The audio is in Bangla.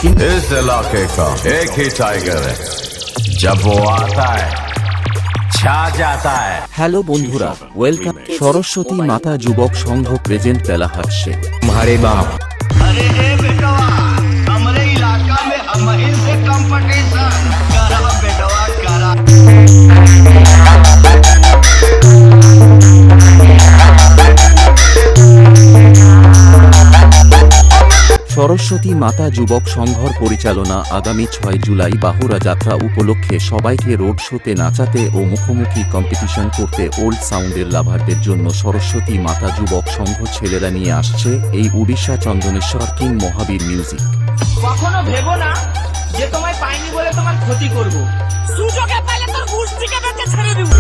इस इलाके का एक ही टाइगर है, जब वो आता है छा जाता है। হ্যালো বন্ধুরা, ওয়েলকাম। সরস্বতী মাতা যুবক সংঘ প্রেজেন্ট বেলা হাসছে तुम्हारे बाप अरे ए बेटवा हमरे इलाका में हम से कंपटीशन करा बेटवा करा। সরস্বতী মাতা যুবক সংঘর পরিচালনা আগামী 6 জুলাই বাহুড়া যাত্রা উপলক্ষে সবাইকে রোড শোতে নাচাতে ও মুখোমুখি কম্পিটিশন করতে ওল্ড সাউন্ডের লাভারদের জন্য সরস্বতী মাতা যুবক সংঘ ছেলেরা নিয়ে আসছে এই উড়িষ্যা চন্দনেশ্বর কিং মহাবীর মিউজিক। কখনো ভেবো না যে তোমায় পাইনি বলে তোমার ক্ষতি করব, সুযোগে পেলে তোর গুষ্টিকে বেঁচে ছেড়ে দেব।